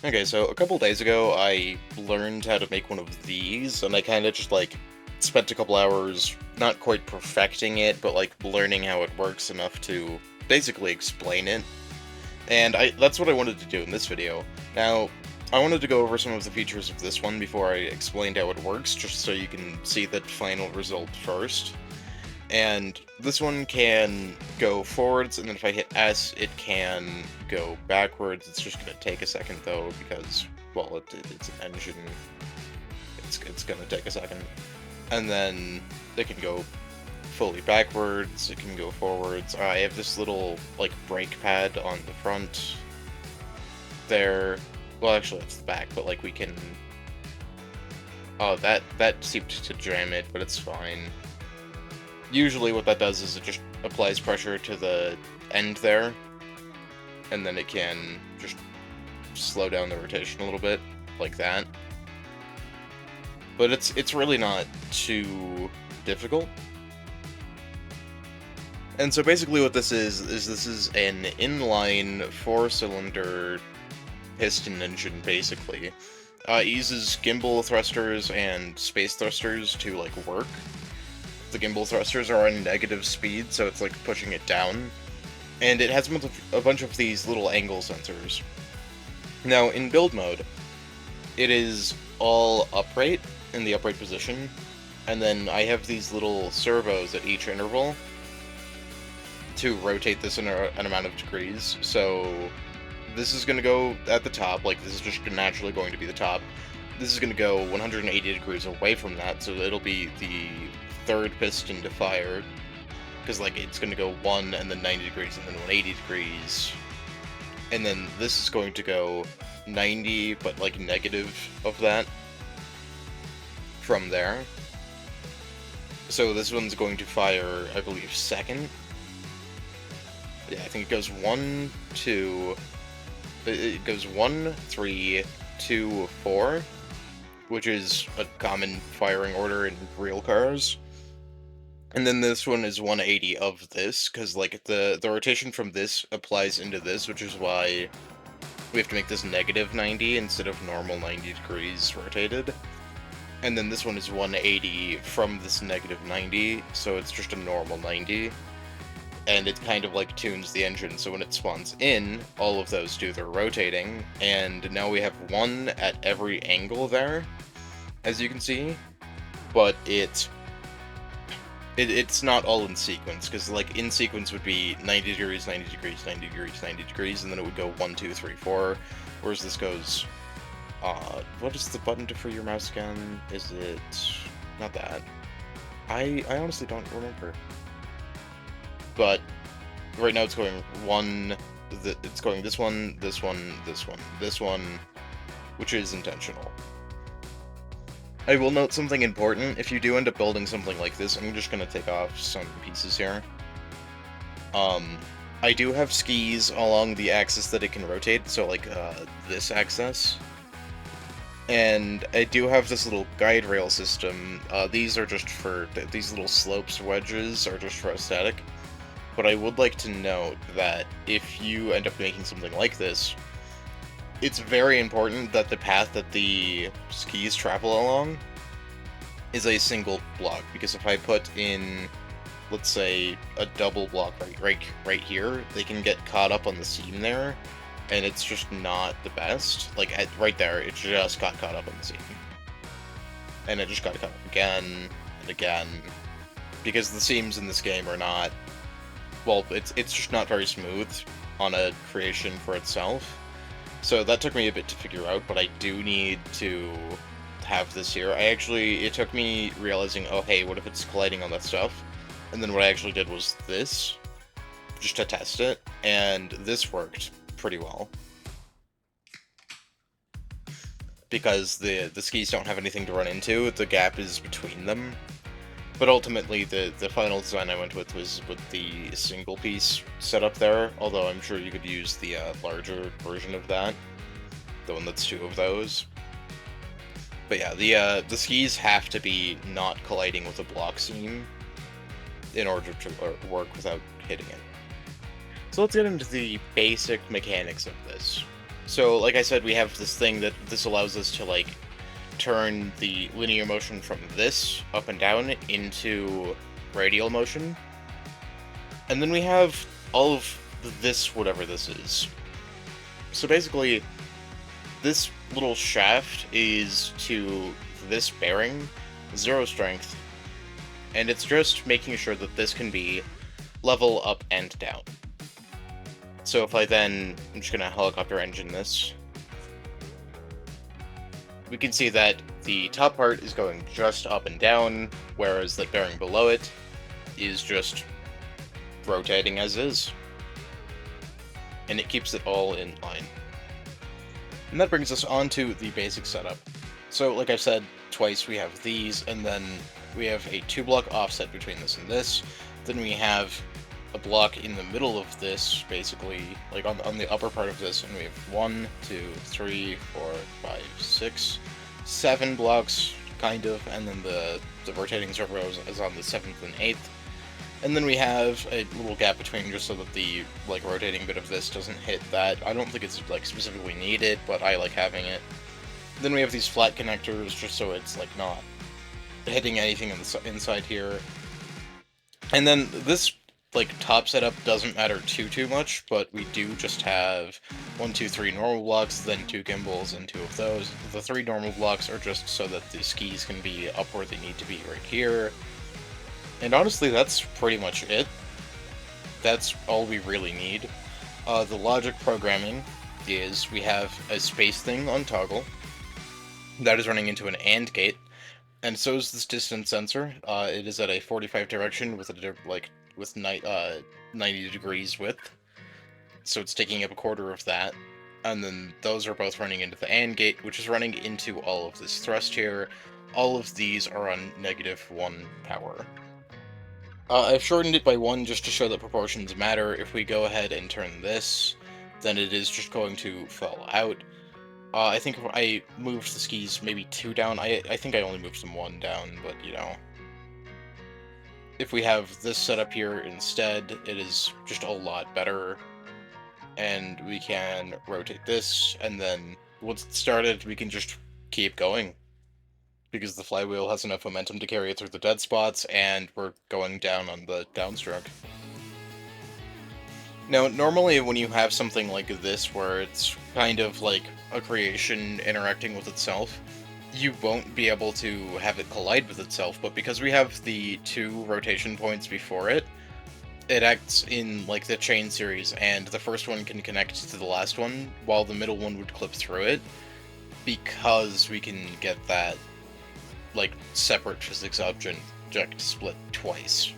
Okay, so a couple days ago, I learned how to make one of these, and I kind of just, like, spent a couple hours not quite perfecting it, but, like, learning how it works enough to basically explain it. And that's what I wanted to do in this video. Now, I wanted to go over some of the features of this one before I explained how it works, just so you can see the final result first. And this one can go forwards, and then if I hit S, it can go backwards. It's just going to take a second, though, because, well, it's an engine. It's going to take a second. And then it can go fully backwards, it can go forwards. I have this little, like, brake pad on the front there. Well, actually, it's the back, but, like, we can... Oh, that seemed to jam it, but it's fine. Usually what that does is it just applies pressure to the end there, and then it can just slow down the rotation a little bit, like that. But it's really not too difficult. And so basically what this is this is an inline 4-cylinder piston engine, basically. It uses gimbal thrusters and space thrusters to, like, work. The gimbal thrusters are on negative speed, so it's like pushing it down. And it has a bunch of these little angle sensors. Now, in build mode, it is all upright, in the upright position, and then I have these little servos at each interval to rotate this in an amount of degrees. So this is going to go at the top, like this is just naturally going to be the top. This is going to go 180 degrees away from that, so it'll be the third piston to fire, because, like, it's going to go 1 and then 90 degrees and then 180 degrees, and then this is going to go 90 but, like, negative of that from there. So this one's going to fire, I believe, second. Yeah, I think it goes 1, 2, it goes 1, 3, 2, 4, which is a common firing order in real cars. And then this one is 180 of this, because, like, the rotation from this applies into this, which is why we have to make this negative 90 instead of normal 90 degrees rotated. And then this one is 180 from this negative 90, so it's just a normal 90. And it kind of, like, tunes the engine, so when it spawns in, all of those do their rotating, and now we have one at every angle there, as you can see, but it's not all in sequence, because, like, in sequence would be 90 degrees, 90 degrees, 90 degrees, 90 degrees, and then it would go 1, 2, 3, 4, whereas this goes, what is the button for your mouse again? Is it... not that. I honestly don't remember. But right now it's going it's going this one, this one, this one, this one, which is intentional. I will note something important. If you do end up building something like this, I'm just going to take off some pieces here. I do have skis along the axis that it can rotate, so, like, this axis. And I do have this little guide rail system. These are just for, these little slopes wedges are just for aesthetic. But I would like to note that if you end up making something like this, it's very important that the path that the skis travel along is a single block, because if I put in, let's say, a double block right here, they can get caught up on the seam there, and it's just not the best. Like, right there, it just got caught up on the seam. And it just got caught up again and again, because the seams in this game are not... well, it's just not very smooth on a creation for itself. So that took me a bit to figure out, but I do need to have this here. It took me realizing, oh hey, what if it's colliding on that stuff? And then what I actually did was this, just to test it, and this worked pretty well. Because the skis don't have anything to run into, the gap is between them. But ultimately, the final design I went with was with the single piece setup there, although I'm sure you could use the larger version of that, the one that's 2 of those. But yeah, the skis have to be not colliding with a block seam in order to work without hitting it. So let's get into the basic mechanics of this. So, like I said, we have this thing that this allows us to, like, turn the linear motion from this up and down into radial motion. And then we have all of this, whatever this is. So basically, this little shaft is to this bearing, 0 strength, and it's just making sure that this can be level up and down. So if I then, I'm just gonna helicopter engine this, we can see that the top part is going just up and down, whereas the bearing below it is just rotating as is. And it keeps it all in line. And that brings us on to the basic setup. So, like I said twice, we have these, and then we have a 2-block offset between this and this. Then we have a block in the middle of this, basically, like on the upper part of this, and we have 1, 2, 3, 4, 5, 6, 7 blocks, kind of, and then the rotating servo is on the 7th and 8th. And then we have a little gap between just so that the, like, rotating bit of this doesn't hit that. I don't think it's, like, specifically needed, but I like having it. Then we have these flat connectors just so it's, like, not hitting anything in the inside here. And then this, like, top setup doesn't matter too much, but we do just have 1, 2, 3 normal blocks, then 2 gimbals, and 2 of those. The 3 normal blocks are just so that the skis can be up where they need to be right here. And honestly, that's pretty much it. That's all we really need. The logic programming is we have a space thing on toggle that is running into an AND gate, and so is this distance sensor. It is at a 45 direction with a with 90 degrees width, so it's taking up a quarter of that. And then those are both running into the AND gate, which is running into all of this thrust here. All of these are on -1 power. I've shortened it by 1 just to show that proportions matter. If we go ahead and turn this, then it is just going to fall out. I think if I moved the skis maybe 2 down, I think I only moved them 1 down, but, you know. If we have this set up here instead, it is just a lot better. And we can rotate this, and then once it's started, we can just keep going, because the flywheel has enough momentum to carry it through the dead spots, and we're going down on the downstroke. Now, normally when you have something like this, where it's kind of like a creation interacting with itself, you won't be able to have it collide with itself, but because we have the 2 rotation points before it, it acts in, like, the chain series, and the first one can connect to the last one, while the middle one would clip through it, because we can get that, like, separate physics object split twice.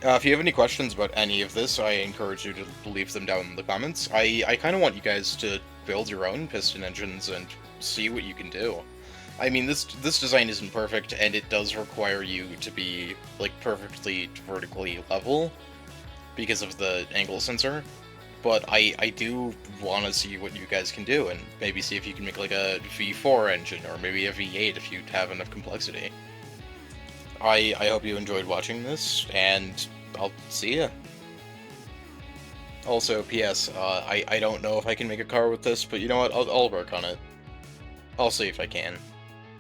If you have any questions about any of this, I encourage you to leave them down in the comments. I kind of want you guys to build your own piston engines and see what you can do. I mean, this design isn't perfect, and it does require you to be, like, perfectly vertically level because of the angle sensor, but I do want to see what you guys can do, and maybe see if you can make, like, a V4 engine, or maybe a V8 if you have enough complexity. I hope you enjoyed watching this, and I'll see ya. Also, P.S., I don't know if I can make a car with this, but you know what, I'll work on it. I'll see if I can.